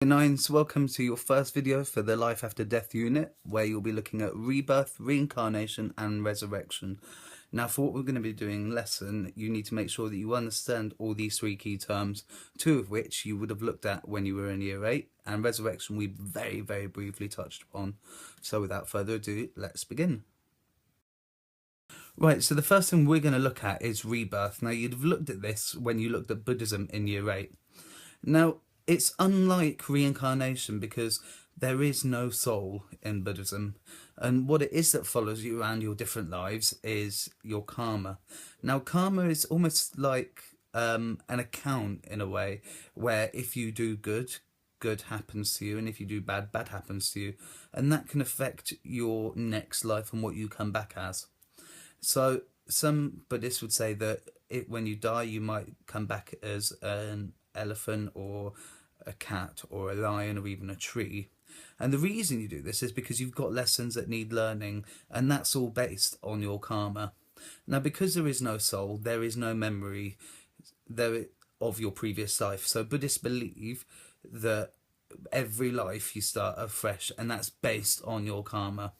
Nines, welcome to your first video for the Life After Death unit, where you'll be looking at rebirth, reincarnation and resurrection. Now, for what we're going to be doing lesson, you need to make sure that you understand all these three key terms, two of which you would have looked at when you were in year 8, and resurrection we very briefly touched upon. So without further ado, let's begin. Right, so the first thing we're going to look at is rebirth. Now, you'd have looked at this when you looked at Buddhism in year 8. Now, it's unlike reincarnation because there is no soul in Buddhism, and what it is that follows you around your different lives is your karma. Now, karma is almost like an account in a way, where if you do good, good happens to you, and if you do bad, bad happens to you, and that can affect your next life and what you come back as. So some Buddhists would say that when you die, you might come back as an elephant or a cat or a lion or even a tree. And the reason you do this is because you've got lessons that need learning, and that's all based on your karma. Now, because there is no soul, there is no memory of your previous life. So Buddhists believe that every life you start afresh, and that's based on your karma.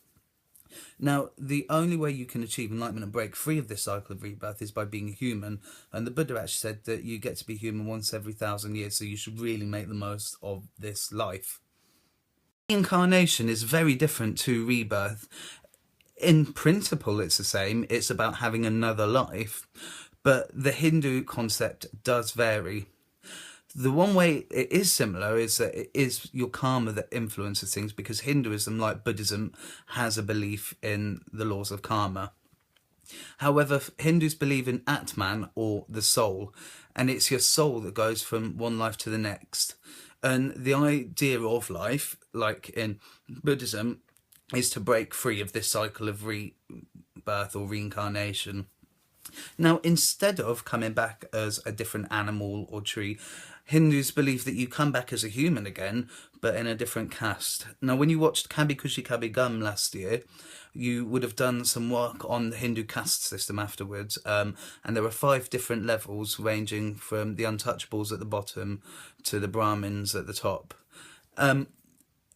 Now, the only way you can achieve enlightenment and break free of this cycle of rebirth is by being a human, and the Buddha actually said that you get to be human once every 1,000 years, so you should really make the most of this life. Reincarnation is very different to rebirth. In principle, it's the same. It's about having another life, but the Hindu concept does vary. The one way it is similar is that it is your karma that influences things, because Hinduism, like Buddhism, has a belief in the laws of karma. However, Hindus believe in Atman, or the soul, and it's your soul that goes from one life to the next. And the idea of life, like in Buddhism, is to break free of this cycle of rebirth or reincarnation. Now, instead of coming back as a different animal or tree, Hindus believe that you come back as a human again, but in a different caste. Now, when you watched Kabhi Khushi Kabhie Gham last year, you would have done some work on the Hindu caste system afterwards, and there are 5 different levels, ranging from the untouchables at the bottom to the Brahmins at the top.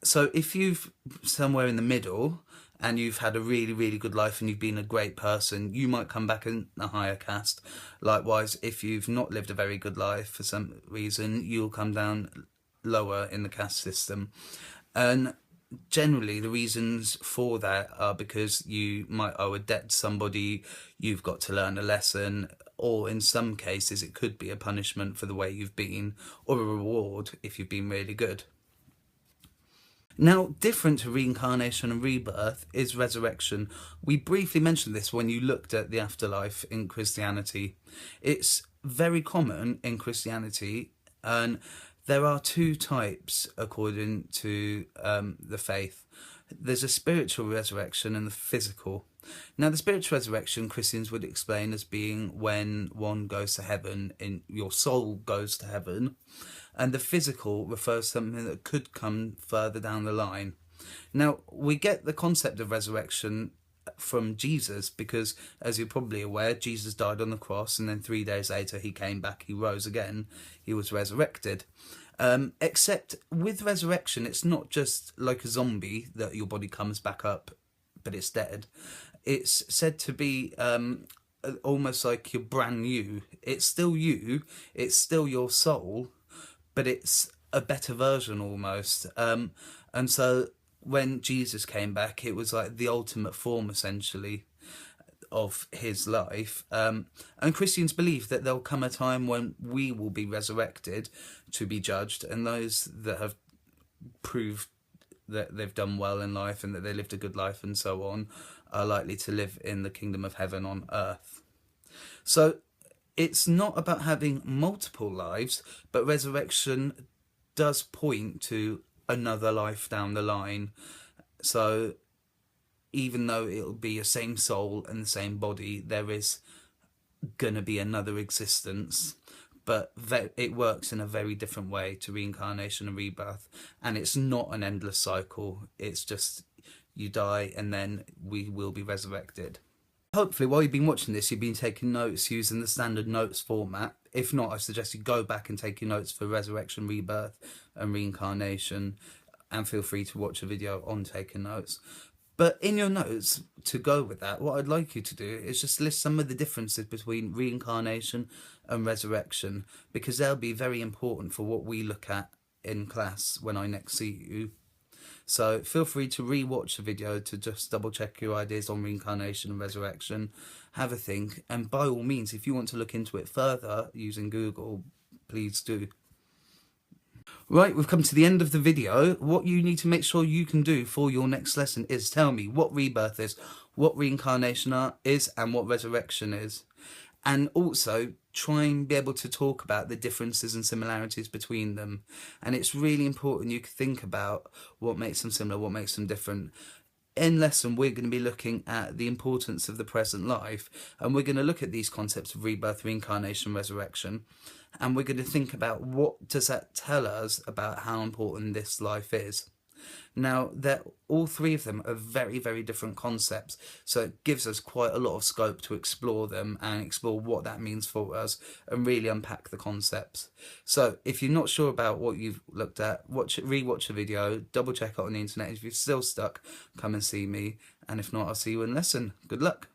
So if you've somewhere in the middle, and you've had a really good life and you've been a great person, you might come back in a higher caste. Likewise, if you've not lived a very good life for some reason, you'll come down lower in the caste system. And generally the reasons for that are because you might owe a debt to somebody, you've got to learn a lesson, or in some cases it could be a punishment for the way you've been, or a reward if you've been really good. Now, different to reincarnation and rebirth is resurrection. We briefly mentioned this when you looked at the afterlife in Christianity. It's very common in Christianity, and there are 2 types according to the faith. There's a spiritual resurrection and the physical. Now, the spiritual resurrection, Christians would explain as being when one goes to heaven, your soul goes to heaven, and the physical refers to something that could come further down the line. Now, we get the concept of resurrection from Jesus because, as you're probably aware, Jesus died on the cross, and then 3 days later he came back, he rose again, he was resurrected. Except with resurrection, it's not just like a zombie that your body comes back up but it's dead. It's said to be almost like you're brand new. It's still you, it's still your soul, but it's a better version almost. And so when Jesus came back, it was like the ultimate form essentially of his life. And Christians believe that there'll come a time when we will be resurrected to be judged, and those that have proved that they've done well in life and that they lived a good life and so on are likely to live in the kingdom of heaven on earth. So it's not about having multiple lives, but resurrection does point to another life down the line. So even though it'll be a same soul and the same body, there is gonna be another existence, but it works in a very different way to reincarnation and rebirth, and it's not an endless cycle. It's just you die and then we will be resurrected. Hopefully while you've been watching this, you've been taking notes using the standard notes format. If not, I suggest you go back and take your notes for Resurrection, Rebirth and Reincarnation, and feel free to watch a video on taking notes. But in your notes, to go with that, what I'd like you to do is just list some of the differences between reincarnation and resurrection, because they'll be very important for what we look at in class when I next see you. So feel free to re-watch the video to just double check your ideas on reincarnation and resurrection. Have a think, and by all means, if you want to look into it further using Google, please do. Right, we've come to the end of the video. What you need to make sure you can do for your next lesson is tell me what rebirth is, what reincarnation is, and what resurrection is. And also try and be able to talk about the differences and similarities between them. And it's really important you think about what makes them similar, what makes them different. In lesson, we're going to be looking at the importance of the present life, and we're going to look at these concepts of rebirth, reincarnation, resurrection, and we're going to think about what does that tell us about how important this life is. Now, all three of them are very, very different concepts, so it gives us quite a lot of scope to explore them and explore what that means for us and really unpack the concepts. So if you're not sure about what you've looked at, re-watch the video, double check it on the internet. If you're still stuck, come and see me, and if not, I'll see you in lesson. Good luck.